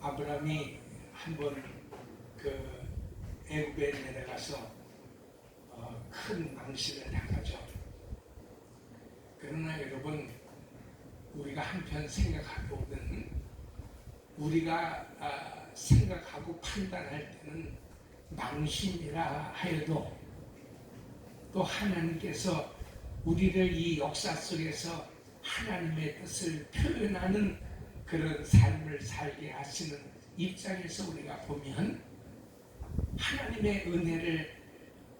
아브라함이 한번 그 애굽에 내려가서 큰 낭시를 당하죠. 그러나 여러분, 우리가 한편 생각해보면 우리가 생각하고 판단할 때는 낭심이라 하여도 또 하나님께서 우리를 이 역사 속에서 하나님의 뜻을 표현하는 그런 삶을 살게 하시는 입장에서 우리가 보면 하나님의 은혜를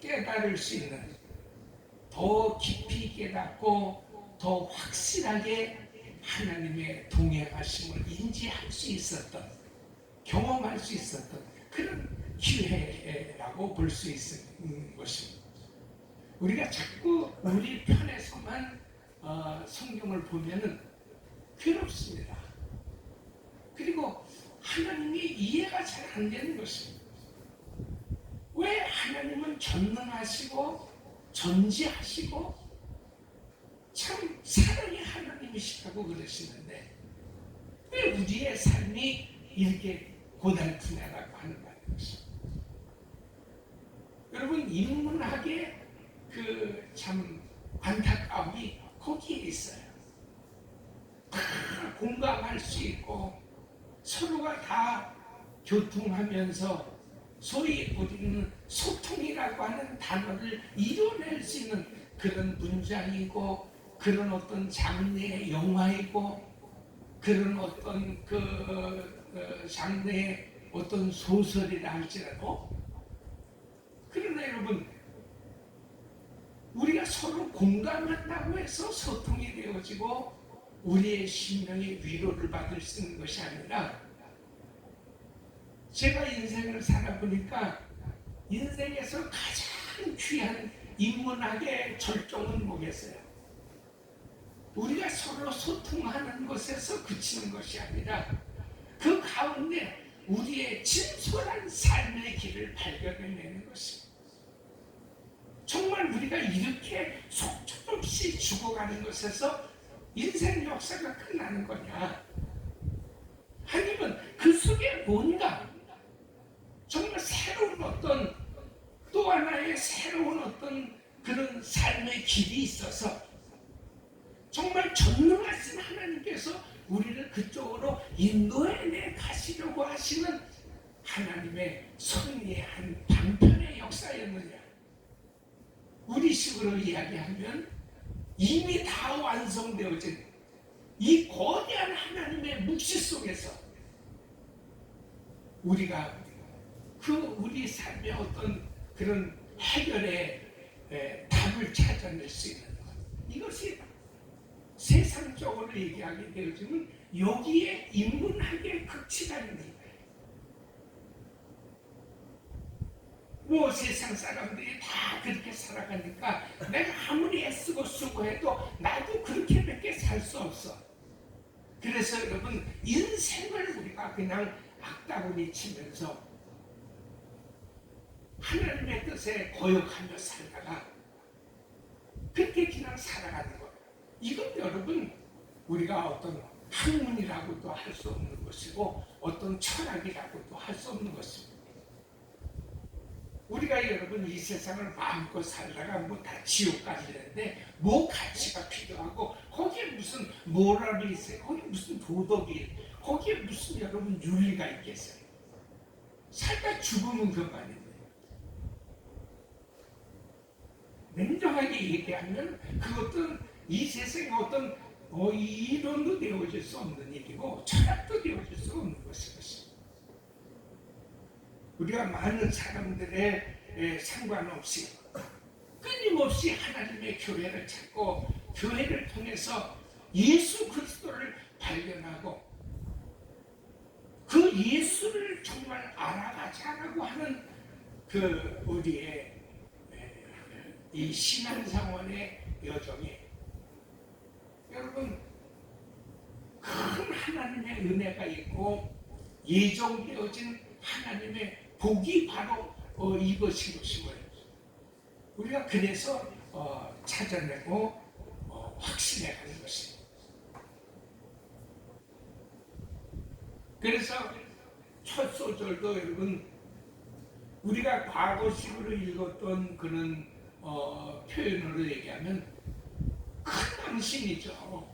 깨달을 수 있는, 더 깊이 깨닫고 더 확실하게 하나님의 동행하심을 인지할 수 있었던, 경험할 수 있었던 그런 기회라고 볼 수 있는 것입니다. 우리가 자꾸 우리 편에서만 성경을 보면은 괴롭습니다. 그리고 하나님이 이해가 잘 안 되는 것입니다. 왜 하나님은 전능하시고 전지하시고 참 사랑의 하나님이시라고 그러시는데 왜 우리의 삶이 이렇게 고달프냐라고 하는 것입니다. 여러분, 인문학의 그 참 안타까움이 거기에 있어요. 다 공감할 수 있고 서로가 다 교통하면서 소위 우리는 소통이라고 하는 단어를 이뤄낼 수 있는 그런 문장이고 그런 어떤 장르의 영화이고 그런 어떤 장르의 어떤 소설이라 할지라도, 그러나 여러분, 우리가 서로 공감한다고 해서 소통이 되어지고 우리의 심령의 위로를 받을 수 있는 것이 아니라, 제가 인생을 살아보니까 인생에서 가장 귀한 인문학의 절정은 뭐겠어요? 우리가 서로 소통하는 것에서 그치는 것이 아니라 그 가운데 우리의 진솔한 삶의 길을 발견해내는 것입니다. 정말 우리가 이렇게 속절없이 죽어가는 것에서 인생 역사가 끝나는 거냐? 아니면 그 속에 뭔가 정말 새로운 어떤 또 하나의 새로운 어떤 그런 삶의 길이 있어서 정말 전능하신 하나님께서 우리를 그쪽으로 인도해 가시려고 하시는 하나님의 섭리의 한 방편의 역사였느냐? 우리식으로 이야기하면 이미 다 완성되어진 이 거대한 하나님의 묵시 속에서 우리가 우리 삶의 어떤 그런 해결의 답을 찾아낼 수 있는 것, 이것이 세상적으로 얘기하게 되어지면 여기에 인문학의 극치가 있는 거예요. 뭐 세상 사람들이 다 그렇게 살아가니까 내가 아무리 애쓰고 수고해도 나도 그렇게밖에 살 수 없어. 그래서 여러분, 인생을 우리가 그냥 악다구니 치면서 하나님의 뜻에 거역하며 살다가 그렇게 그냥 살아가는 거예요. 이건 여러분, 우리가 어떤 학문이라고도 할 수 없는 것이고 어떤 철학이라고도 할 수 없는 것입니다. 우리가 여러분 이 세상을 마음껏 살다가 뭐 다 지옥 가시는데 뭐 가치가 필요하고 거기에 무슨 모럴이 있어요? 거기에 무슨 도덕이, 거기에 무슨 여러분 윤리가 있겠어요? 살다 죽으면 그만인데. 냉정하게 얘기하면 그것도 이 세상에 어떤 이론도 되어질 수 없는 일이고 철학도 되어질 수 없는 것입니다. 우리가 많은 사람들의 상관없이 끊임없이 하나님의 교회를 찾고 교회를 통해서 예수 그리스도를 발견하고 그 예수를 정말 알아가자라고 하는 그 우리의 이 신앙생활의 여정이, 여러분, 큰 하나님의 은혜가 있고 예정되어진 하나님의 복이 바로 이것인 것임을 우리가 그래서 찾아내고 확신해가는 것입니다. 그래서 첫 소절도 여러분 우리가 과거식으로 읽었던 그런 표현으로 얘기하면 큰 망신이죠.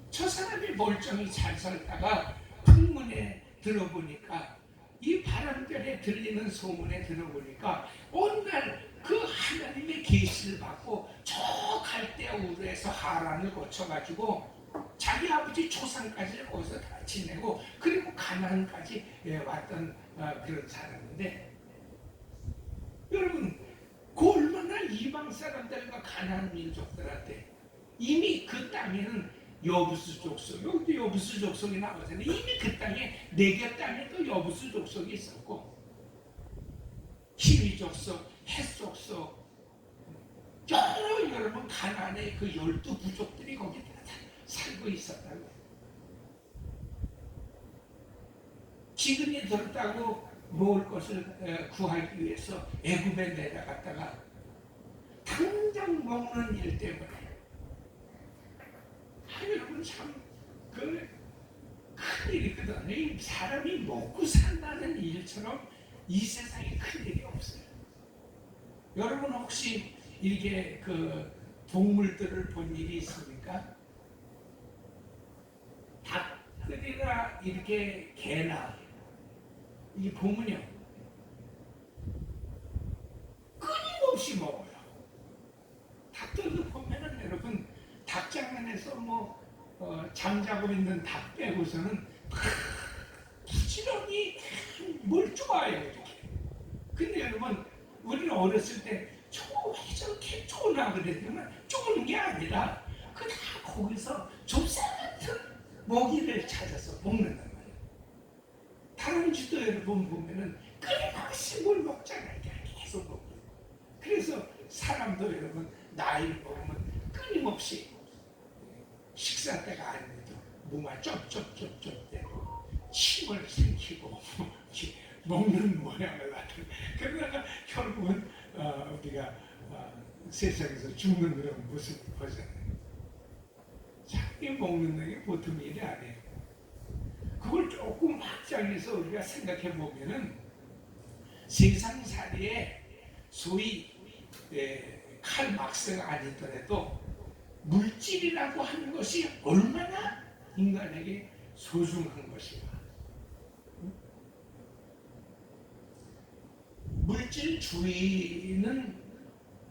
저 사람이 멀쩡히 잘 살다가 풍문에 들어보니까 이 바람결에 들리는 소문에 들어보니까 어느 날 그 하나님의 계시를 받고 저 갈대아 우르에서 하란을 거쳐가지고 자기 아버지 조상까지 거기서 다 지내고 그리고 가나안까지 왔던 그런 사람인데 여러분 그 얼마나 이방 사람들과 가나안 민족들한테 이미 그 땅에는 여부수 족속, 여기도 여부수 족속이 나오잖아요. 이미 그 땅에 네개 땅에도 여부수 족속이 있었고 히위 족속, 헷 족속 여러분 가나안의 그 12부족들이 거기 다 살고 있었다고. 기근이 들었다고 먹을 것을 구하기 위해서 애굽에 내려갔다가 당장 먹는 일 때문에 여러분 참 그 큰일이거든요. 사람이 먹고 산다는 일처럼 이 세상에 큰일이 없어요. 여러분 혹시 이렇게 그 동물들을 본 일이 있습니까? 닭들이나 이렇게 개나 이게 보면요 끊임없이 먹어요. 닭들도 보면은 여러분 닭장안에서 잠자고 있는 닭 빼고서는 부지런히 뭘 좋아해요 이렇게. 근데 여러분 우리는 어렸을 때 왜 저렇게 쪼나 그랬지만 쪼는 게 아니라 그 다 거기서 좁쌀 같은 먹이를 찾아서 먹는단 말이에요. 다람쥐도 여러분 보면은 끊임없이 뭘 먹잖아요. 계속 먹고. 그래서 사람도 여러분 나이를 먹으면 끊임없이 식사 때가 아닌데도 뭔가 쩝쩝쩝쩝대고 침을 삼키고 먹는 모양을 하든 그러다가 결국은 우리가 세상에서 죽는 그런 모습을 보잖아요. 자기 먹는 게 보통 일이 아니에요. 그걸 조금 확장해서 우리가 생각해 보면은 세상살이에 소위 칼 막스가 아니더라도 물질이라고 하는 것이 얼마나 인간에게 소중한 것인가. 물질주의는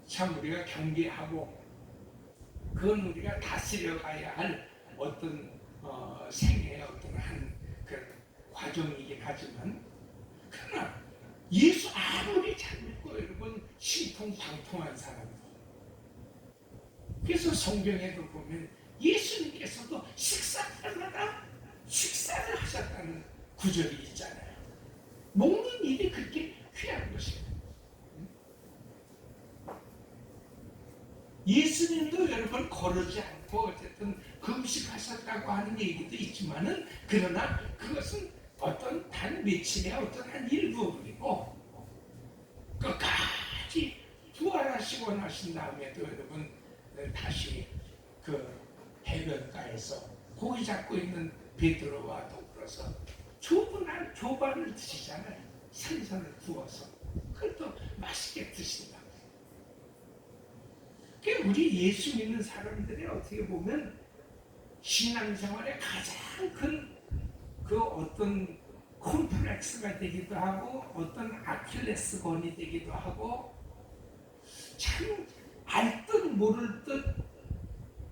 참 우리가 경계하고 그건 우리가 다스려 가야 할 어떤 생애의 어떤 한 그런 과정이긴 하지만 그러나 예수 아무리 잘 믿고 여러분 신통방통한 사람도 그래서 성경에도 보면 예수님께서도 식사때마다 식사를 하셨다는 구절이 있잖아요. 먹는 일이 그렇게 귀한 것입니다. 예수님도 여러분 거르지 않고 어쨌든 금식하셨다고 하는 얘기도 있지만은 그러나 그것은 어떤 단 며칠의 어떤 한 일부분이고 끝까지 부활하시고 나신 다음에도 여러분 다시 그 해변가에서 고기 잡고 있는 베드로와 더불어서 조반을 드시잖아요. 생선을 구워서 그것도 맛있게 드신다고. 우리 예수 믿는 사람들이 어떻게 보면 신앙생활의 가장 큰 그 어떤 콤플렉스가 되기도 하고 어떤 아킬레스건이 되기도 하고 참 알 듯 모를 듯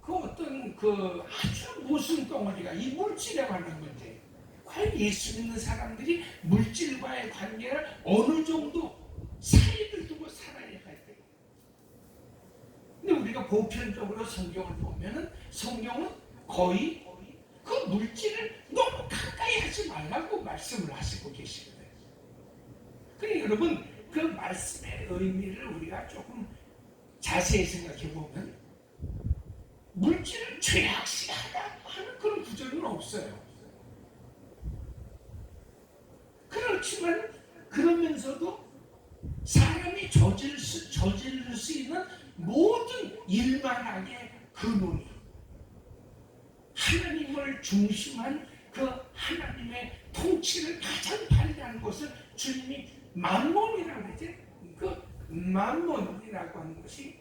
그 어떤 그 아주 무슨 덩어리가 이 물질에 관한 문제. 과연 예수 믿는 사람들이 물질과의 관계를 어느 정도 사이를 두고 살아야 할까요? 근데 우리가 보편적으로 성경을 보면은 성경은 거의 그 물질을 너무 가까이 하지 말라고 말씀을 하시고 계시거든요. 그러니까 여러분 그 말씀의 의미를 우리가 조금 자세히 생각해 보면 물질을 죄악시하다 하는 그런 구절은 없어요. 그렇지만 그러면서도 사람이 저지를 수 있는 모든 일만하게 근원이 하나님을 중심한 그 하나님의 통치를 가장 발휘하는 것을 주님이 만몬이라고 그러지. 그 만몬이라고 하는 것이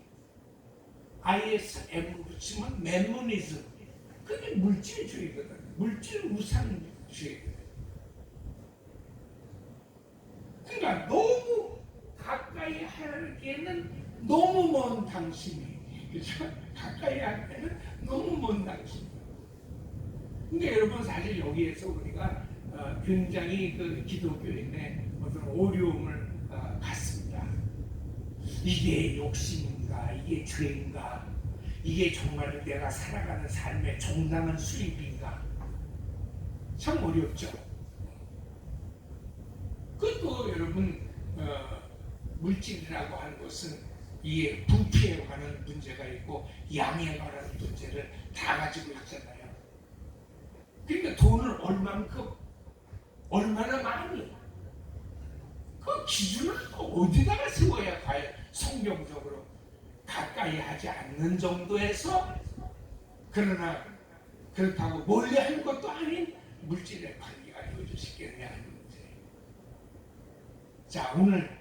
ISM으로 붙이면 맨모니즘. 그게 물질주의거든. 물질 우상주의거든. 그러니까 너무 가까이 하기에는 너무 먼 당신이, 그렇죠? 가까이 하기에는 너무 먼 당신. 근데 여러분 사실 여기에서 우리가 굉장히 그 기독교인의 어떤 어려움을 갖습니다. 이게 욕심인가? 이게 죄인가? 이게 정말 내가 살아가는 삶의 정당한 수입인가? 참 어렵죠. 그것도 여러분 물질이라고 하는 것은 이게 부피에 관한 문제가 있고 양에 관한 문제를 다 가지고 있잖아요. 그러니까 돈을 얼만큼, 얼마나 많이, 그 기준을 어디다가 세워야 과연 성경적으로 가까이 하지 않는 정도에서, 그러나 그렇다고 몰래 하는 것도 아닌 물질의 관계가 이루어질 수 있겠느냐 하는 문제예요. 자, 오늘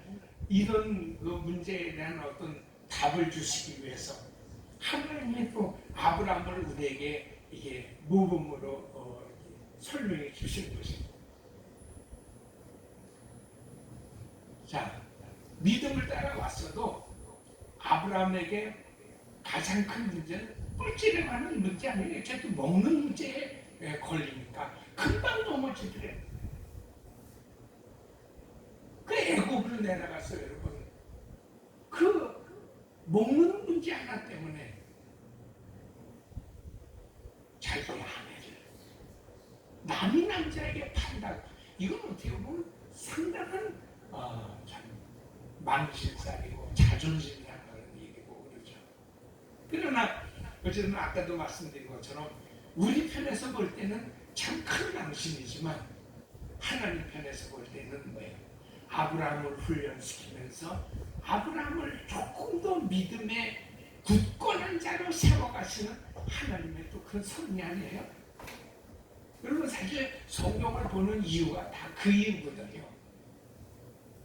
이런 그 문제에 대한 어떤 답을 주시기 위해서 하나님이 또 아브라함을 우리에게 이게 모범으로 설명해 주시는 것입니다. 자, 믿음을 따라왔어도 아브라함에게 가장 큰 문제는 물질에 관한 문제 아니에요. 걔도 먹는 문제에 걸리니까 금방 넘어지더래요. 그 애굽으로 내려가서 여러분 그 먹는 문제 하나 때문에 자기 아내를 남이 남자에게 판다고, 이건 어떻게 보면 상당한 참 망신살이고 자존심 상하는 얘기고 그러죠. 그러나 어쨌든 아까도 말씀드린 것처럼 우리 편에서 볼 때는 참 큰 망신이지만 하나님 편에서 볼 때는 뭐예요? 아브라함을 훈련시키면서 아브라함을 조금 더 믿음의 굳건한 자로 세워가시는 하나님의 또 큰 섭리 아니에요? 여러분 사실 성경을 보는 이유가 다 그 이유거든요.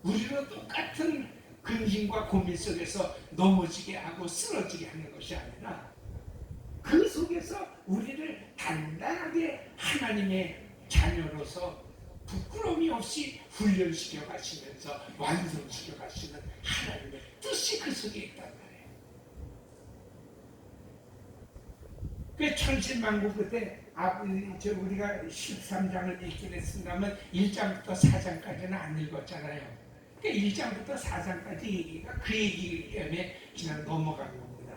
우리는 똑같은 근심과 고민 속에서 넘어지게 하고 쓰러지게 하는 것이 아니라 그 속에서 우리를 단단하게 하나님의 자녀로서 부끄러움이 없이 훈련시켜 가시면서 완성시켜 가시는 하나님의 뜻이 그 속에 있단 말이에요. 그 천신만고 그때 우리가 13장을 읽긴 했습니다만 1장부터 4장까지는 안 읽었잖아요. 그러니까 1장부터 4장까지 얘기가 그 얘기 때문에 그냥 넘어간 겁니다.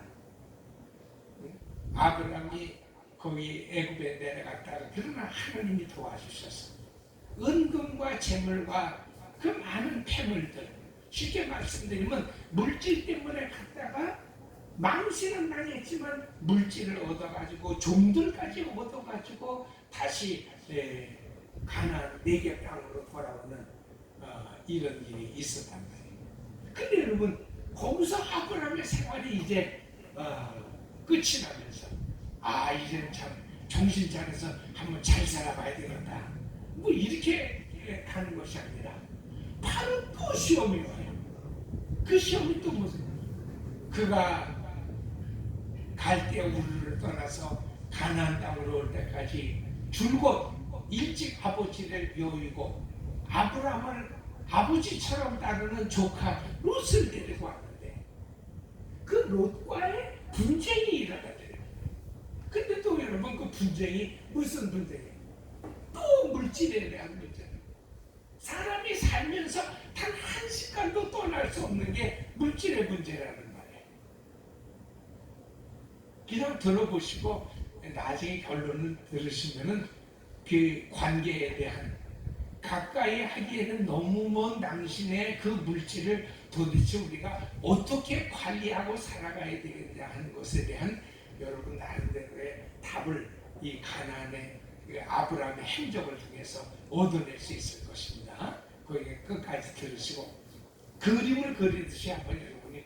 아브라함이 거기 애굽에 내려갔다가 그러나 하나님이 도와주셨어. 은금과 재물과 그 많은 폐물들, 쉽게 말씀드리면 물질 때문에 갔다가 망신은 당했지만 물질을 얻어가지고 종들까지 얻어가지고 다시 가나안 네겝 땅으로 돌아오는 이런 일이 있었단 말이에요. 근데 여러분 거기서 아브라함의 생활이 이제 끝이 나면서 이제는 참 정신 차려서 한번 잘 살아봐야 되겠다, 뭐 이렇게 가는 것이 아니라 바로 또 시험이 와요. 그 시험이 또 무슨, 그가 갈대 우르를 떠나서 가나안 땅으로 올 때까지 줄곧 일찍 아버지를 여의고 아브라함을 아버지처럼 따르는 조카 롯을 데리고 왔는데 그 롯과의 분쟁이 일어나더래요. 근데 또 여러분 그 분쟁이 무슨 분쟁이에요? 또 물질에 대한 문제예요. 사람이 살면서 단 한 시간도 떠날 수 없는 게 물질의 문제라는 말이에요. 그냥 들어보시고 나중에 결론을 들으시면은 그 관계에 대한, 가까이 하기에는 너무 먼 당신의 그 물질을 도대체 우리가 어떻게 관리하고 살아가야 되겠냐 하는 것에 대한 여러분 나름대로의 답을 이 가나안의 아브라함의 행적을 통해서 얻어낼 수 있을 것입니다. 거기 끝까지 들으시고 그림을 그리듯이 한번 여러분이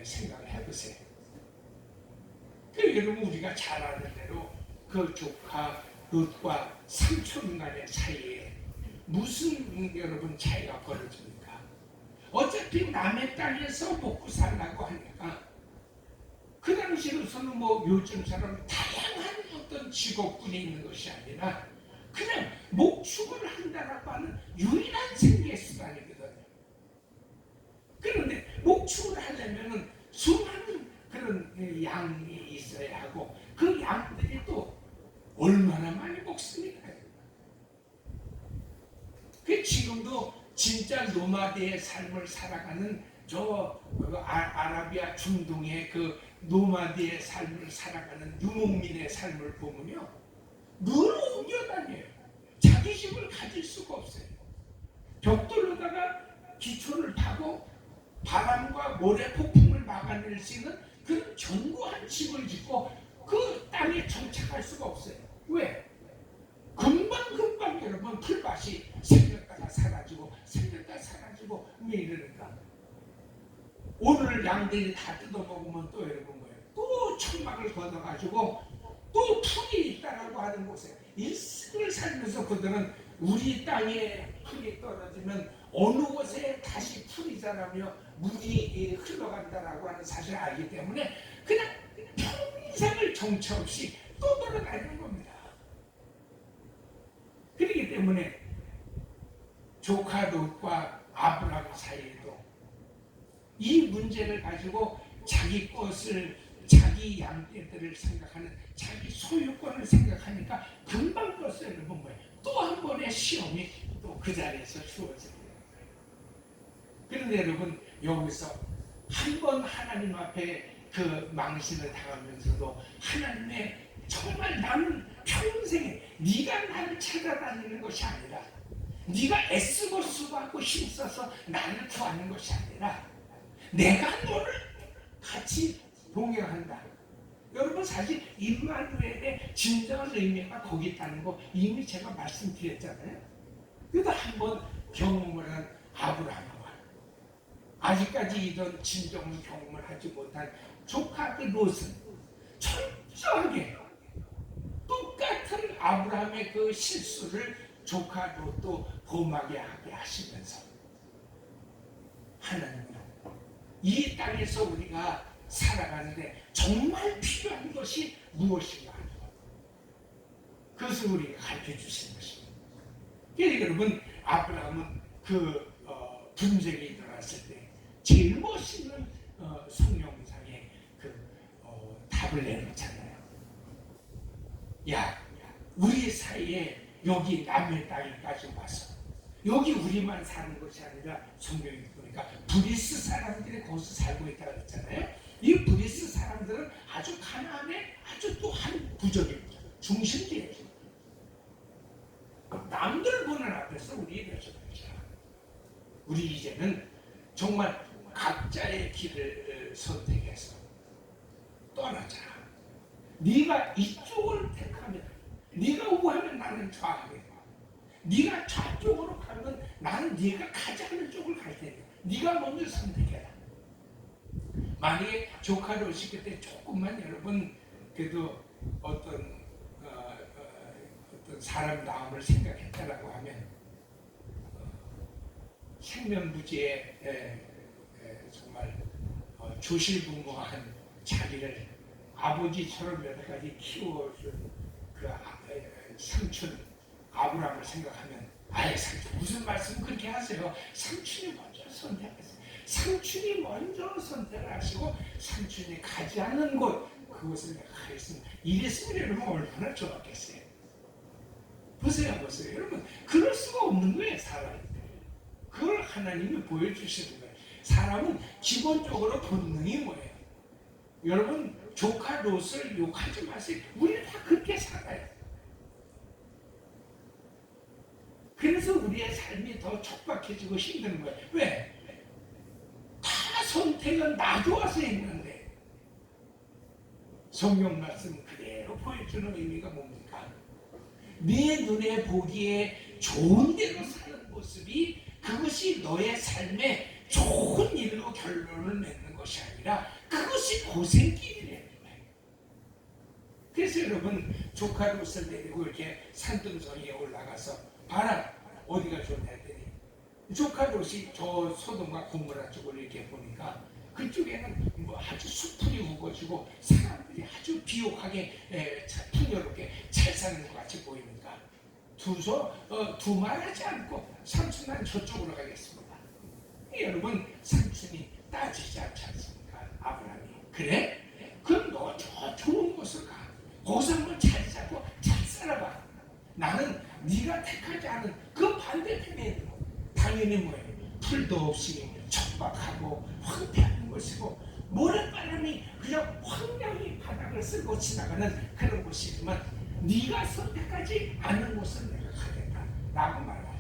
생각을 해보세요. 여러분 우리가 잘 아는 대로 그 조카 롯과 삼촌 간의 사이에 무슨 여러분 차이가 벌어집니까? 어차피 남의 땅에서 먹고 살라고 하니까 그 당시로서는 뭐 요즘처럼 다양한 어떤 직업군이 있는 것이 아니라 그냥 목축을 한다라고 하는 유일한 생계 수단이거든요. 그런데 목축을 하려면은 수많은 그런 양이 있어야 하고 그 양들이 또 얼마나 많이 먹습니까? 그 지금도 진짜 노마드의 삶을 살아가는 저 아라비아 중동의 그 노마드의 삶을 살아가는 유목민의 삶을 보면요, 늘 옮겨 다녀요. 자기 집을 가질 수가 없어요. 벽돌로다가 기초를 파고 바람과 모래 폭풍을 막아낼 수 있는 그런 견고한 집을 짓고 그 땅에 정착할 수가 없어요. 왜? 금방 여러분 풀밭이 생겼다가 사라지고 생겼다가 사라지고 왜 이러니까 오늘 양들이 다 뜯어먹으면 또 여러분 뭐예요? 또 천막을 걷어가지고 또 풀이 있다라고 하는 곳에 일생을 살면서 그들은 우리 땅에 풀이 떨어지면 어느 곳에 다시 풀이 자라며 물이 흘러간다라고 하는 사실을 알기 때문에 그냥 평생을 정처 없이 또 돌아다니는 겁니다. 그렇기 때문에 조카 롯과 아브라함 사이에도 이 문제를 가지고 자기 것을, 자기 양떼들을 생각하는, 자기 소유권을 생각하니까 금방 껐어요. 여러분 뭐예요? 또 한 번의 시험이 또 그 자리에서 주어져요. 그런데 여러분 여기서 한 번 하나님 앞에 그 망신을 당하면서도 하나님의 정말 나는 평생에 네가 나를 찾아다니는 것이 아니라 네가 애쓰고 수고하고 힘써서 나를 구하는 것이 아니라 내가 너를 같이 동행한다. 여러분 사실 임마누엘의 진정한 의미가 거기 있다는 거 이미 제가 말씀드렸잖아요. 그래도 한번 경험을 한 아브라함과 아직까지 이런 진정한 경험을 하지 못한 조카 그 롯은 철저하게 똑같은 아브라함의 그 실수를 조카 롯도 범하게 하게 하시면서 하나님은 이 땅에서 우리가 살아가는데 정말 필요한 것이 무엇인가 하는 것, 그것을 우리가 가르쳐 주신 것입니다. 그러니까 여러분 아브라함은 그 분쟁이 일어났을 때 제일 멋있는 성령상에 그 답을 내놓잖아요. 야, 우리 사이에 여기 남의 땅에까지 와서 여기 우리만 사는 것이 아니라 성경에 보니까 브리스 사람들이 거기서 살고 있다고 했잖아요. 이 브리스 사람들은 아주 가나안의 아주 또 한 부족입니다. 중심지예요. 남들 보는 앞에서 우리 여자들이죠. 우리 이제는 정말 각자의 길을 선택해서 떠나자. 네가 이쪽을 택하면, 네가 우하면 나는 좌하게, 네가 좌쪽으로 가면 나는 네가 가지 않는 쪽을 갈 테니까 네가 먼저 선택해라. 만약에 조카 롯이 그때 조금만 여러분 그래도 어떤 사람 다음을 생각했다라고 하면 생면부지에 정말 조실부모한 자기를 아버지처럼 여태까지 키워준 그 삼촌 아브라함을 생각하면 아예 삼촌 무슨 말씀 그렇게 하세요? 삼촌이 먼저 선택했어요. 삼촌이 먼저 선택을 하시고 삼촌이 가지 않는 곳 그것을 내가 가겠습니다. 이랬으면 여러분 얼마나 좋았겠어요. 보세요. 여러분 그럴 수가 없는 거예요. 사람이. 그걸 하나님이 보여주시는 거예요. 사람은 기본적으로 본능이 뭐예요? 여러분 조카 롯을 욕하지 마세요. 우리는 다 그렇게 살아요. 그래서 우리의 삶이 더 촉박해지고 힘든 거예요. 왜? 다 선택은 나 좋아서 했는데 성경 말씀 그대로 보여주는 의미가 뭡니까? 네 눈에 보기에 좋은 대로 사는 모습이 그것이 너의 삶에 좋은 일로 결론을 맺는 것이 아니라 그것이 고생길이라는 거예요. 그래서 여러분 조카 롯을 데리고 이렇게 산등성이에 올라가서 봐라 어디가 좋냐 했더니 조카 롯이 저 소돔과 고모라 쪽을 이렇게 보니까 그쪽에는 뭐 아주 수풀이 우거지고 사람들이 아주 비옥하게 풍요롭게 잘 사는 것 같이 보이니까 두말하지 않고 삼촌 난 저쪽으로 가겠습니다. 여러분 삼촌이 따지지 않지 않습니까? 아브라함이 그래? 그럼 너 저 좋은 곳을 가. 거기서 한번 잘 살고 잘 살아봐. 나는 네가 택하지 않은 그 반대편에 있는 거. 당연히 뭐예요? 풀도 없이 척박하고 황폐한 곳이고 모래바람이 그냥 황량히 바닥을 쓸고 지나가는 그런 곳이지만 네가 선택하지 않은 곳은 내가 가겠다라고 말하잖아요.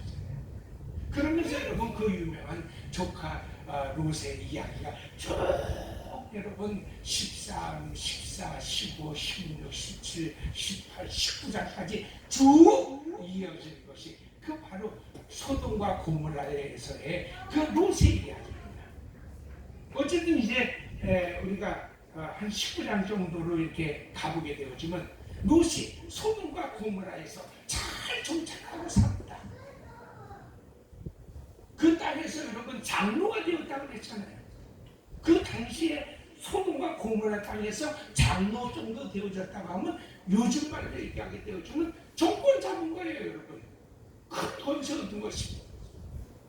그러면서 여러분 그 유명한 조카 롯의 이야기가 쭉 여러분 13, 14, 15, 16, 17, 18, 19장까지 쭉 이어지는 것이 그 바로 소돔과 고모라에서의 그 롯의 이야기입니다. 어쨌든 이제 우리가 한 19장 정도로 이렇게 가보게 되었지만 롯이 소돔과 고모라에서 잘 정착하고 삽니다. 그 땅에서 여러분 장로가 되었다고 그랬잖아요. 그 당시에 소돔과 고모라 땅에서 장로 정도 되어졌다고 하면 요즘 말로 얘기하게 되어지면 정권 잡은 거예요, 여러분. 큰 권세 얻은 것입니다.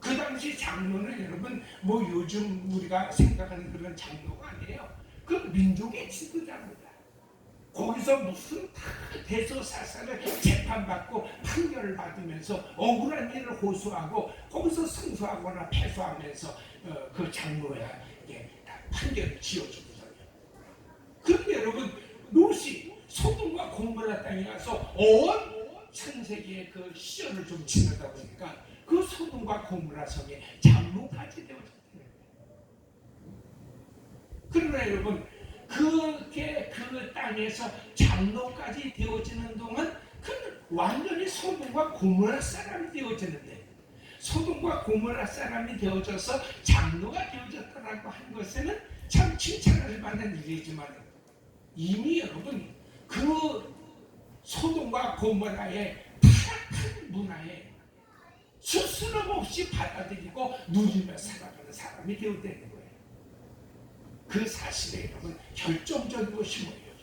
그 당시 장로는 여러분 뭐 요즘 우리가 생각하는 그런 장로가 아니에요. 그 민족의 지도자입니다. 거기서 무슨 다 대소사사를 재판받고 판결을 받으면서 억울한 일을 호소하고 거기서 승소하거나 패소하면서 그 장로야 다 판결을 지어주거든요. 그런데 여러분 롯이 소돔과 고모라 땅에 가서 온 창세기의 그 시절을 좀 지나다 보니까 그 소돔과 고모라 성에 장로까지 되어졌대요. 그러나 여러분 그렇게 그 땅에서 장로까지 되어지는 동안 그는 완전히 소돔과 고모라 사람이 되어지는데 소돔과 고모라 사람이 되어져서 장로가 되어졌다라고 한 것에는 참 칭찬을 받는 일이지만 이미 여러분 그 소돔과 고모라의 타락한 문화에 스스럼 없이 받아들이고 누리며 살아가는 사람이 되어되는 거예요. 그 사실에 여러분 결정적인 것이 뭐예요?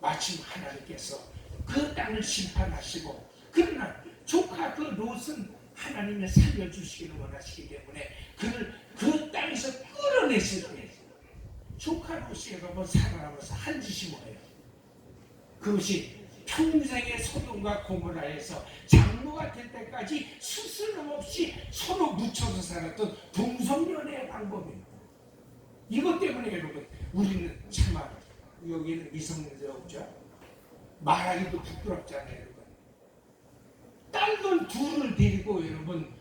마침 하나님께서 그 땅을 심판하시고 그러나 조카 그 롯은 하나님이 살려주시기를 원하시기 때문에 그를 그 땅에서 끌어내시기 위해서 조카 롯이 여러분 살아남아서 한 짓이 뭐예요? 그것이 평생의 소돔과 고모라에서 장로가 될 때까지 스스럼 없이 서로 묻혀서 살았던 동성연애의 방법입니다. 이것 때문에 여러분 우리는 차마 여기는 미성년자 없죠? 말하기도 부끄럽잖아요. 여러분 딸들 둘을 데리고 여러분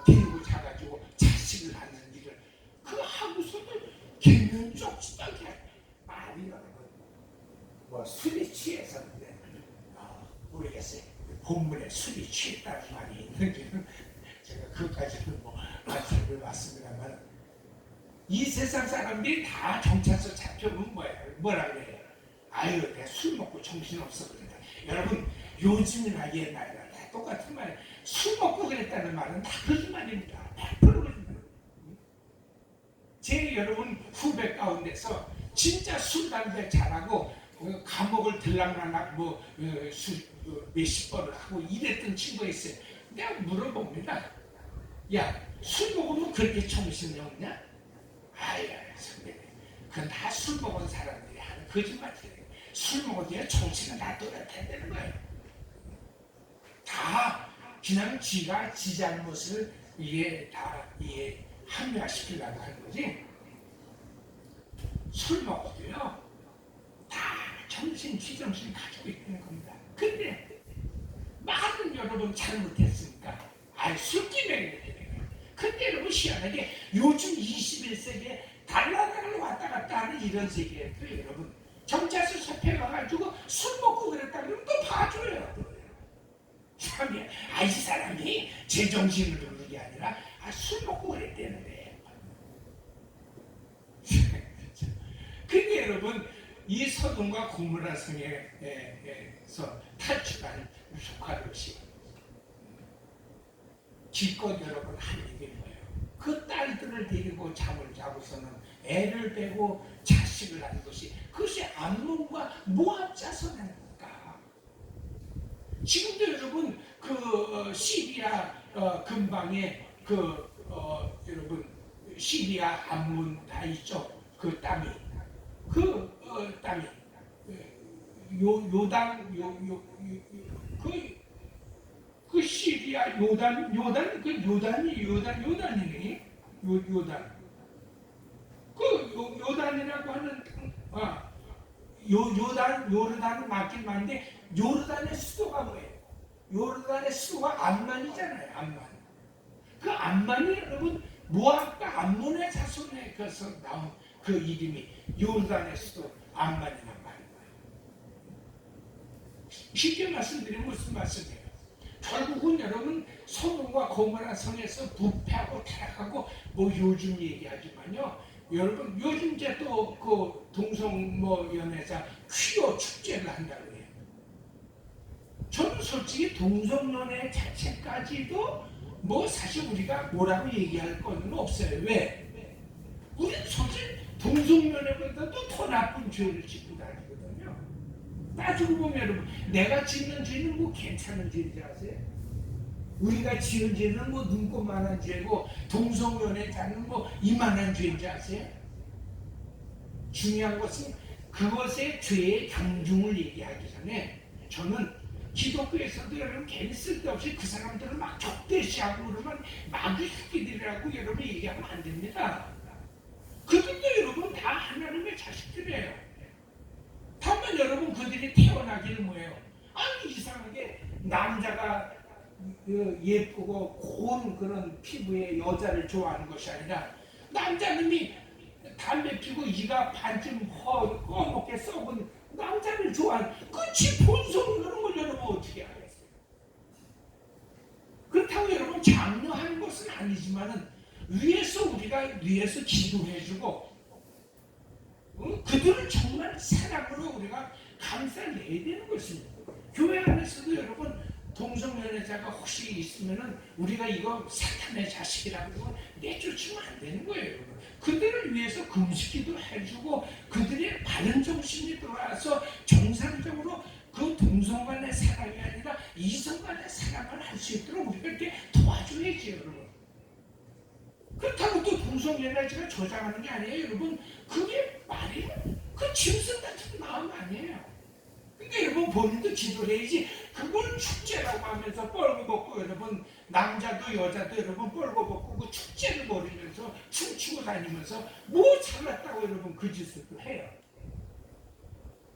데리고 자가지고 자식을 낳는 일을 그 하고서도 개면 쪽지도 않게 말이 여러분 뭐 술이 취해서 모르겠어요. 본문에 술이 취했다는 말이 있는지 제가 그것까지는 뭐 말씀을 봤습니다만 이 세상 사람들이 다 경찰서 잡혀보면 뭐라 그래요? 아유 내가 술 먹고 정신없어 그랬다. 여러분 요즘이나 옛날이나 다 똑같은 말. 술 먹고 그랬다는 말은 다 거짓말입니다. 100% 거짓말. 제 여러분 후배 가운데서 진짜 술 담배 잘하고 감옥을 들락날락 몇십 번을 하고 이랬던 친구가 있어요. 내가 물어봅니다. 야 술 먹으면 그렇게 정신이 없냐? 아야 선배님 그건 다 술 먹은 사람들이 하는 거짓말이에요. 술 먹으면 정신은 다 또렷해지는 거예요. 다 그냥 지가 지 잘못을 이게 합리화시키려고 하는 거지. 술 먹어도요 다 정신 지정신 가지고 있는 겁니다. 근데 많은 여러분 잘못했으니까 술기맹이 되는 거예요. 근데 여러분 희한하게 요즘 21세기에 달라달라 왔다 갔다 하는 이런 세계에도 여러분 경찰서 잡혀가가지고 술 먹고 그랬다 그러면 또 봐줘요. 참이 이 사람이 제정신을 누르는 게 아니라 술 먹고 그랬다는 거예요. 근데 여러분 이 서동과 고모라 성에서 탈출한 루카롯이 기껏 여러분 한 얘기 뭐예요? 그 딸들을 데리고 잠을 자고서는 애를 빼고 자식을 낳은 것이, 그것이 암몬과 모압 자손입니까? 지금도 여러분 그 시리아 근방에 여러분 시리아 암몬 다 있죠. 그 땅이 땅이 요단 그 시리아 요단이니 요단 그 요단이라고 하는 요르단은 맞긴 맞는데 요르단의 수도가 뭐예요? 요르단의 수도가 암만이잖아요. 암만. 그 암만이 여러분 모압과 암몬의 자손에서 나온 그 이름이 요르단의 수도 암만이란 말이에요. 쉽게 말씀드리면 무슨 말씀이에요? 결국은 여러분 소돔과 고모라 성에서 부패하고 타락하고 뭐 요즘 얘기하지만요. 여러분 요즘 이제 또 그 동성 연애자 퀴어 축제를 한다고 해요. 저는 솔직히 동성 연애 자체까지도 뭐 사실 우리가 뭐라고 얘기할 건 없어요. 왜? 우리는 솔직히 동성 연애보다도 더 나쁜 죄를 짓고 다니거든요. 따지고 보면 여러분 내가 짓는 죄는 뭐 괜찮은 죄인지 아세요? 우리가 지은 죄는 뭐 눈꽃만한 죄고 동성 연애자는 뭐 이만한 죄인지 아세요? 중요한 것은 그것의 죄의 경중을 얘기하기 전에 저는 기독교에서도 여러분 괜히 쓸데없이 그 사람들을 막 적대시하고 그러면 마귀 새끼들이라고 여러분 얘기하면 안 됩니다. 그들도 여러분 다 하나님의 자식들이에요. 다만 여러분 그들이 태어나기는 뭐예요? 아니 이상하게 남자가 예쁘고 고운 그런 피부의 여자를 좋아하는 것이 아니라 남자님이 담배 피고 이가 반쯤 꺼먹게 썩은 남자를 좋아하는 그치 본성이 그런 걸 여러분 어떻게 하겠어요? 그렇다고 여러분 장려하는 것은 아니지만은 우리가 위에서 기도해주고 그들을 정말 사랑으로 우리가 감싸내야 되는 것입니다. 교회 안에서도 여러분 동성연애자가 혹시 있으면은 우리가 이거 사탄의 자식이라고 내쫓으면 안 되는 거예요. 여러분. 그들을 위해서 금식기도 해주고 그들의 바른 정신이 들어와서 정상적으로 그 동성 간의 사랑이 아니라 이성 간의 사랑을 할 수 있도록 우리가 이렇게 도와줘야지 여러분. 그렇다고 또 동성연애자가 저장하는 게 아니에요 여러분. 그게 말이에요. 그 짐승 같은 마음 아니에요. 근데 여러분 본인도 기도를 해야지. 그걸 축제라고 하면서 뻘고 벗고 여러분 남자도 여자도 여러분 뻘고 벗고 그 축제를 벌이면서 춤추고 다니면서 뭐 잘났다고 여러분 그 짓을 해요.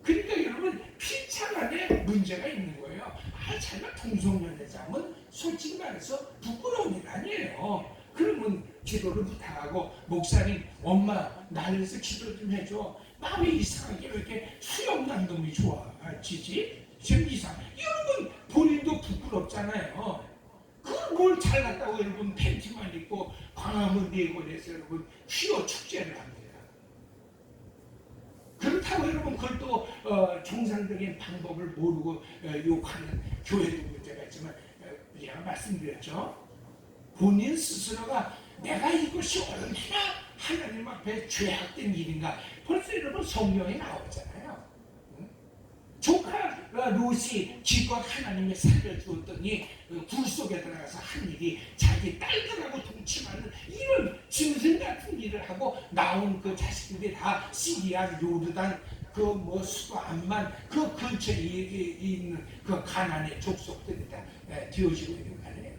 그러니까 여러분 피차 안에 문제가 있는 거예요. 자기가 동성연애자면 솔직히 말해서 부끄러운 일 아니에요. 그러면 기도를 부탁하고 목사님 엄마 나를 위해서 기도 좀 해줘. 마음이 이상하게 왜 이렇게 수염난 놈이 좋아지지? 지금 이상. 여러분 본인도 부끄럽잖아요. 그걸 뭘 잘났다고 여러분 팬티만 입고 광화문 네골에서 여러분 퀴어 축제를 합니다. 그렇다고 여러분 그걸 또 정상적인 방법을 모르고 욕하는 교회도 문제가 있지만 제가 말씀드렸죠. 본인 스스로가 내가 이것이 얼마나 하나님 앞에 죄악된 일인가 벌써 여러분 성경에 나오잖아요. 조카 롯이 기껏 하나님이 살려주었더니 굴 속에 들어가서 한 일이 자기 딸들하고 동침하는 이런 짐승 같은 일을 하고 나온 그 자식들이 다 시리아 요르단 그 수도 암만 그 근처에 있는 그 가나안의 족속들이 다 되어지고 있는 거 아니에요.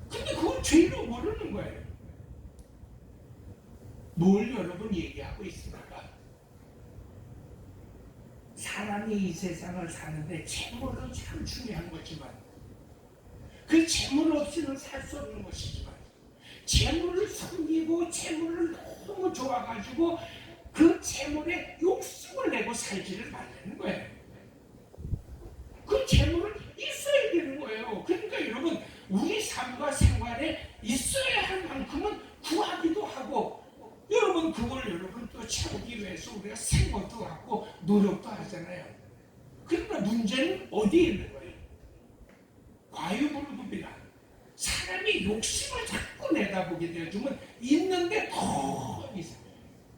근데 그걸 죄로 모르는 거예요. 뭘 여러분 얘기하고 있습니까? 사람이 이 세상을 사는데 재물은 참 중요한 거지만 그 재물 없이는 살 수 없는 것이지만 재물을 섬기고 재물을 너무 좋아가지고 그 재물에 욕심을 내고 살지를 말라는 거예요. 그 재물은 있어야 되는 거예요. 그러니까 여러분 우리 삶과 생활에 있어야 할 만큼은 구하기도 하고 여러분 그걸 여러분 또 채우기 위해 위해서 우리가 생각도 하고 노력도 하잖아요. 그러나 문제는 어디에 있는 거예요? 과유불급이라 사람이 욕심을 자꾸 내다보게 되어주면 있는데 더 이상.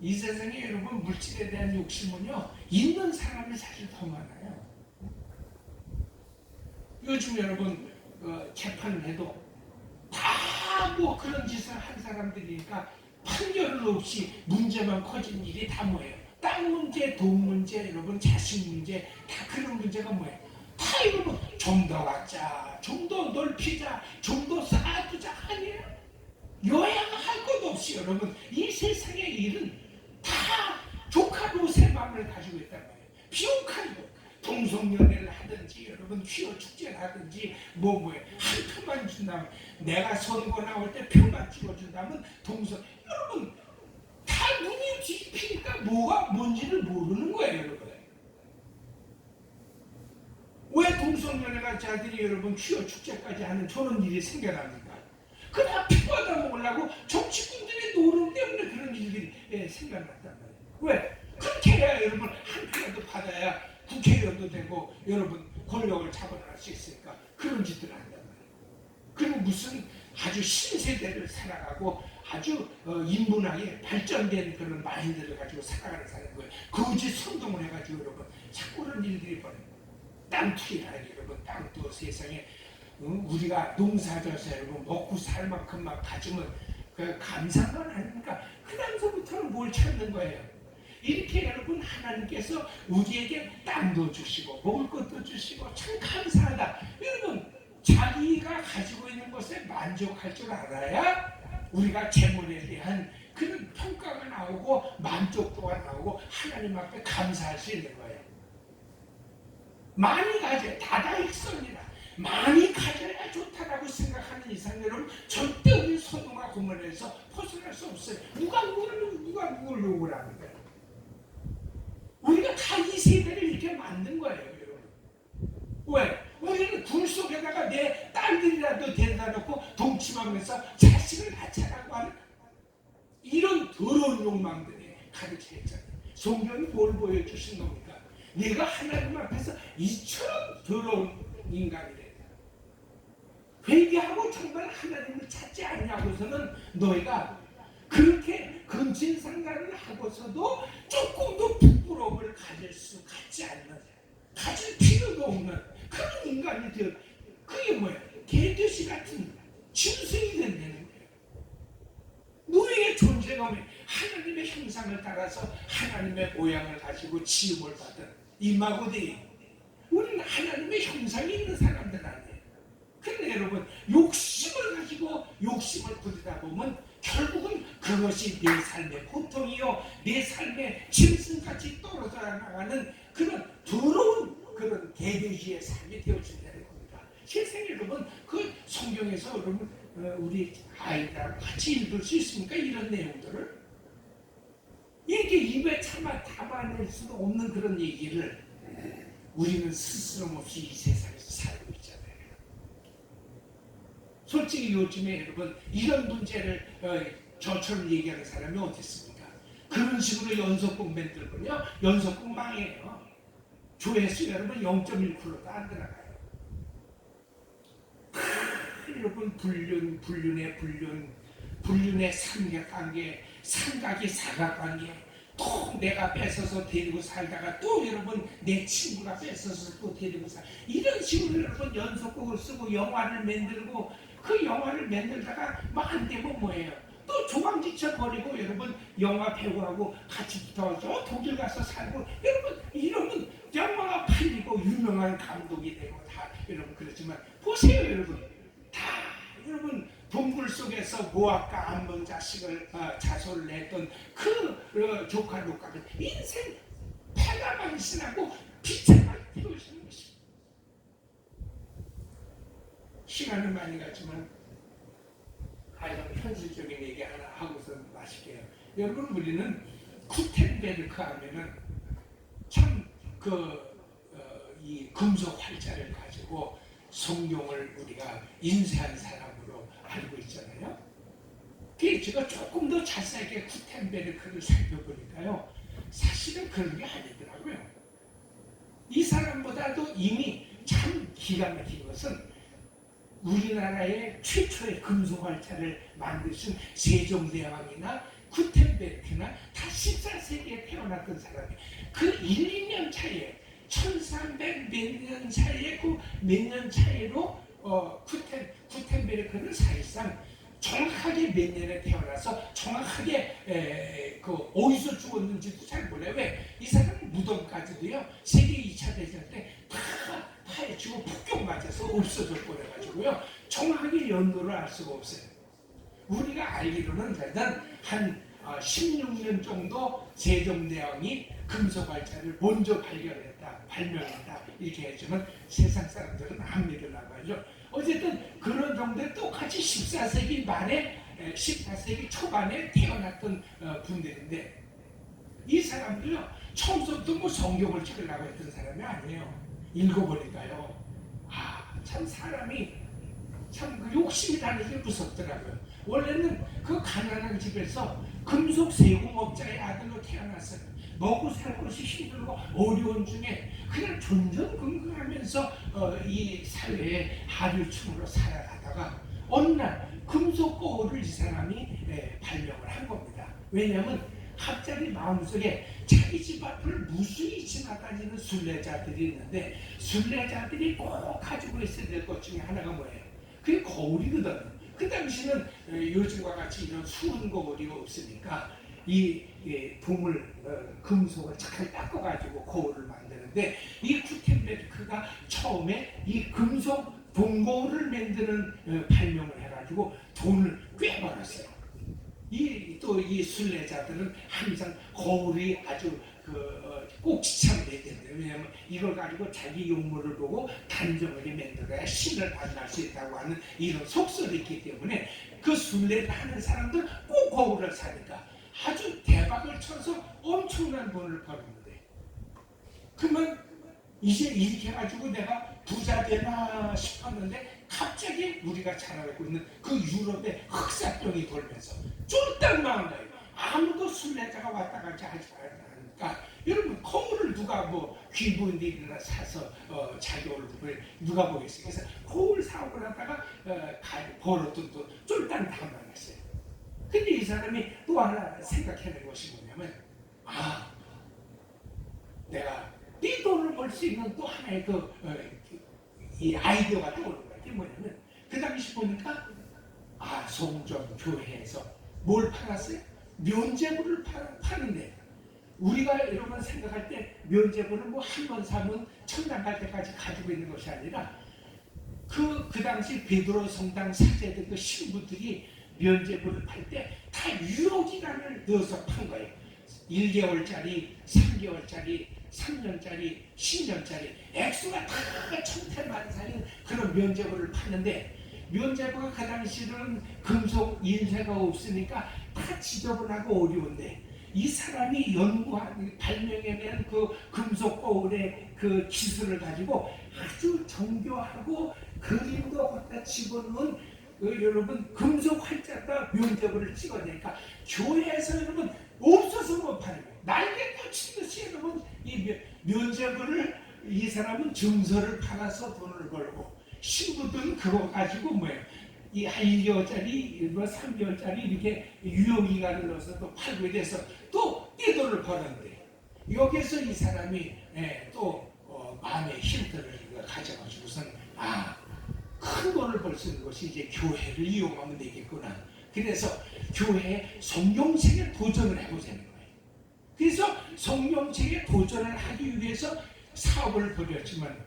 이 세상에 여러분 물질에 대한 욕심은요 있는 사람이 사실 더 많아요. 요즘 여러분 재판을 해도 다 뭐 그런 짓을 한 사람들이니까 판결은 없이 문제만 커진 일이 다 뭐예요? 땅 문제, 돈 문제, 여러분 자식 문제, 다 그런 문제가 뭐예요? 다 여러분 좀 더 갖자, 좀 더 넓히자, 좀 더 쌓아두자 아니에요? 요양할 것 없이 여러분 이 세상의 일은 다 조카 롯의 마음을 가지고 있단 말이에요. 비옥한 동성연애를 하든지 여러분 퀴어 축제를 하든지 뭐예요 한 표만 준다면 내가 선거 나올 때 표만 찍어준다면 여러분 다 눈이 뒤집히니까 뭐가 뭔지를 모르는 거예요. 여러분 왜 동성연애가 자들이 여러분 퀴어 축제까지 하는 저런 일이 생겨납니까? 그냥 피 받아 먹으려고 정치꾼들이 노름 때문에 그런 일들이 생겨났단 말이에요. 왜? 그렇게 해야 여러분 한 표라도 받아야 국회의원도 되고 여러분 권력을 잡아낼 수 있으니까 그런 짓들을 한단 말이에요. 그리고 무슨 아주 신세대를 살아가고 아주 인문학에 발전된 그런 마인드를 가지고 살아가는 사람인 거예요. 거짓 선동을 해가지고 여러분 자꾸 그런 일들이 벌어요. 땅투기라는 여러분 땅도 세상에 우리가 농사져서 여러분 먹고 살 만큼만 가지면 그 감사만 아닙니까? 그 다음서부터는 뭘 찾는 거예요. 이렇게 여러분 하나님께서 우리에게 땅도 주시고 먹을 것도 주시고 참 감사하다. 여러분 자기가 가지고 있는 것에 만족할 줄 알아야 우리가 재물에 대한 그런 평가가 나오고 만족도가 나오고 하나님 앞에 감사할 수 있는 거예요. 많이 가져야 다다익선이라 많이 가져야 좋다라고 생각하는 이상 여러분 절대 우리 선동과 고문에서 벗어날 수 없어요. 누가 누굴 욕을 하는 거예요. 우리가 다 이 세대를 이렇게 만든 거예요, 여러분. 왜? 우리는 굴 속에다가 내 딸들이라도 데려다 놓고 동침하면서 자식을 낳자라고 하는 이런 더러운 욕망들이 가득해 있잖아요. 성경이 뭘 보여주신 겁니까? 내가 하나님 앞에서 이처럼 더러운 인간이래. 회개하고 정말 하나님을 찾지 않냐고서는 너희가 그렇게 근친상간을 하고서도 조금도 부끄러움을 갖지 않는, 가질 필요도 없는 그런 인간이 되어, 그게 뭐야? 개돼지 같은 짐승이 된다는 거예요. 너희의 존재감이 하나님의 형상을 따라서 하나님의 모양을 가지고 지음을 받은 이마고데이. 우리는 하나님의 형상이 있는 사람들 아니에요. 근데 여러분 욕심을 가지고 욕심을 부리다 보면 결국은 그것이 내 삶의 고통이요 내 삶의 짐승같이 떨어져 나가는 그런 더러운 그런 개돼지의 삶이 되어진다는 겁니다. 세상에 여러분 그 성경에서 여러분 우리 아이들하고 같이 읽을 수 있습니까? 이런 내용들을 이렇게 입에 담아낼 수도 없는 그런 얘기를 우리는 스스럼없이 이 세상에서 살고 있잖아요. 솔직히 요즘에 여러분 이런 문제를 저처럼 얘기하는 사람이 어디 있습니까? 그런 식으로 연속곡 만들면요 연속곡 망해요. 조회수 여러분 0.1%도 안 들어가요. 여러분 불륜의 삼각관계, 삼각이 사각관계, 또 내가 뺏어서 데리고 살다가 또 여러분 내 친구가 뺏어서 또 데리고 이런 식으로 여러분 연속곡을 쓰고 영화를 만들고 그 영화를 만들다가 뭐 안 되면 뭐예요? 또 조강지쳐 버리고 여러분 영화 배우하고 같이 붙어서 독일 가서 살고 여러분 이러면 영화가 팔리고 유명한 감독이 되고 다 여러분 그렇지만 보세요 여러분 다 여러분 동굴 속에서 모압과 암몬 자손을 냈던 그 조카 롯가는 인생 패가망신하고 비참하게 태우시는 것입니다. 시간은 많이 갔지만 가장 현실적인 얘기 하나 하고서 마실게요. 여러분 우리는 구텐베르크 하면은 참 이 금속 활자를 가지고 성경을 우리가 인쇄한 사람으로 알고 있잖아요. 그래서 제가 조금 더 자세하게 구텐베르크를 살펴보니까요. 사실은 그런 게 아니더라고요. 이 사람보다도 이미 참 기가 막힌 것은 우리나라의 최초의 금속활자를 만드신 세종대왕이나 구텐베르크나 다 14세기에 태어났던 사람이 그 1, 2년 차이에 1300 몇 년 차이에 그 몇 년 차이로 구텐베르크는 사실상 정확하게 몇 년에 태어나서 정확하게 그 어디서 죽었는지도 잘 몰라요. 왜? 이 사람은 무덤까지도요 세계 2차 대전 때 다 파헤치고 폭격 맞아서 없어져 버려가지고요 정확하게 연도를 알 수가 없어요. 우리가 알기로는 일단 한 16년 정도 세종대왕이 금속활자를 먼저 발명했다 이렇게 해주면 세상 사람들은 안 믿으려고 하죠. 어쨌든 그런 정도에 똑같이 14세기 말에 14세기 초반에 태어났던 분들인데 이 사람들요 처음부터 뭐 성경을 찍으려고 했던 사람이 아니에요. 읽어보니까요 참 사람이 참 그 욕심이라는 게 무섭더라고요. 원래는 그 가난한 집에서 금속 세공업자의 아들로 태어났어요. 먹고 살 것이 힘들고 어려운 중에 그냥 전전긍긍하면서 이 사회에 하류층으로 살아가다가 어느 날 금속 거울을 이 사람이 발명을 한 겁니다. 왜냐하면 갑자기 마음속에 자기 집 앞을 무수히 지나다니는 순례자들이 있는데 순례자들이 꼭 가지고 있어야 될 것 중에 하나가 뭐예요? 그게 거울이거든. 그 당시는 요즘과 같이 이런 수은 거울이 없으니까 이 동을 금속을 잘 닦아가지고 거울을 만드는데 이 구텐베르크가 처음에 이 금속 동거울을 만드는 발명을 해가지고 돈을 꽤 벌었어요. 이 순례자들은 항상 거울이 아주 꼭지참돼야 된다. 왜냐하면 이걸 가지고 자기 용모를 보고 단정하게 만들어야 신을 만날 수 있다고 하는 이런 속설이 있기 때문에 그 순례를 하는 사람들 꼭 거울을 사니까 아주 대박을 쳐서 엄청난 돈을 버는데 그러면 이제 이렇게 해가지고 내가 부자 되나 싶었는데 갑자기 우리가 잘 알고 있는 그 유럽의 흑사병이 돌면서 쫄딱 망한 거예요. 아무도 순례자가 왔다 갔다 하지 않으니까 여러분 거울을 누가 뭐 귀부인들이나 사서 자기 얼굴을 누가 보겠어요. 그래서 거울 사업을 하다가 벌었던 돈 쫄딱 다 망했어요. 근데 이 사람이 또 하나 생각해낸 것이 뭐냐면 내가 이 돈을 벌 수 있는 또 하나의 이 아이디어가 떠오르는 거예요. 그게 뭐냐면 그 당시 보니까 송정 교회에서 뭘 팔았어요? 면제부를 파는데 우리가 여러분 생각할 때 면제부를 뭐 한 번 사면 천당 갈 때까지 가지고 있는 것이 아니라 그 당시 베드로 성당 사제들 그 신부들이 면제부를 팔 때 다 유효기간을 넣어서 판 거예요. 1개월짜리, 3개월짜리, 3년짜리, 10년짜리 액수가 다 천태만사인 그런 면제부를 파는데 면제부가 그 당시는 금속 인쇄가 없으니까 다 지저분하고 어려운데 이 사람이 연구한 발명해낸 그 금속 거울의 그 기술을 가지고 아주 정교하고 그림도 갖다 집어넣은 여러분 금속 활자가 면제부를 찍어내니까 교회에서 여러분 없어서 못 파는 거예요. 날개 꽂힌 듯이 여러분 이 면제부를 이 사람은 증서를 팔아서 돈을 벌고 신부들은 그거 가지고 뭐예요? 이 1개월짜리, 3개월짜리 이렇게 유효기간을 넣어서 또 팔고 이래서 또 떼돈을 버는데 여기서 이 사람이 또 마음의 힌트를 가져가지고선 큰 돈을 벌 수 있는 것이 이제 교회를 이용하면 되겠구나. 그래서 교회에 성경책에 도전을 해보자는 거예요. 그래서 성경책에 도전을 하기 위해서 사업을 벌였지만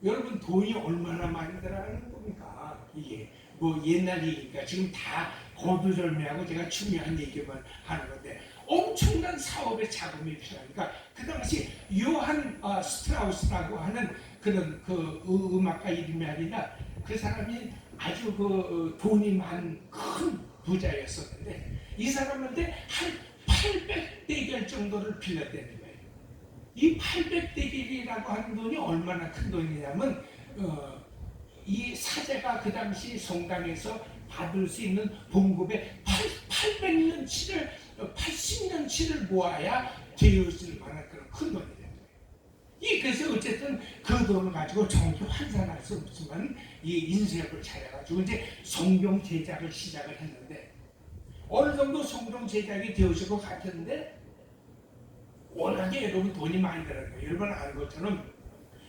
여러분 돈이 얼마나 많이 들어가는 겁니까? 이게 뭐 옛날 얘기니까 지금 다 거두절미하고 제가 중요한 얘기만 하는 건데 엄청난 사업의 자금이 필요하니까 그 당시 요한 스트라우스라고 하는 그런 음악가 이름이 아니라 그 사람이 아주 돈이 많은 큰 부자였었는데 이 사람한테 한 800대겔 정도를 빌렸다는 거예요. 이 800대겔이라고 하는 돈이 얼마나 큰 돈이냐면 이 사제가 그 당시 성당에서 받을 수 있는 봉급의 800년치를 80년치를 모아야 되어질 만한 그런 큰 돈이 된 거예요. 그래서 어쨌든 그 돈을 가지고 정확히 환산할 수 없지만 이 인쇄업을 차려가지고 이제 성경 제작을 시작을 했는데 어느 정도 성경 제작이 되어질 것 같았는데 워낙에 여러분 돈이 많이 들어요. 여러분 아는 것처럼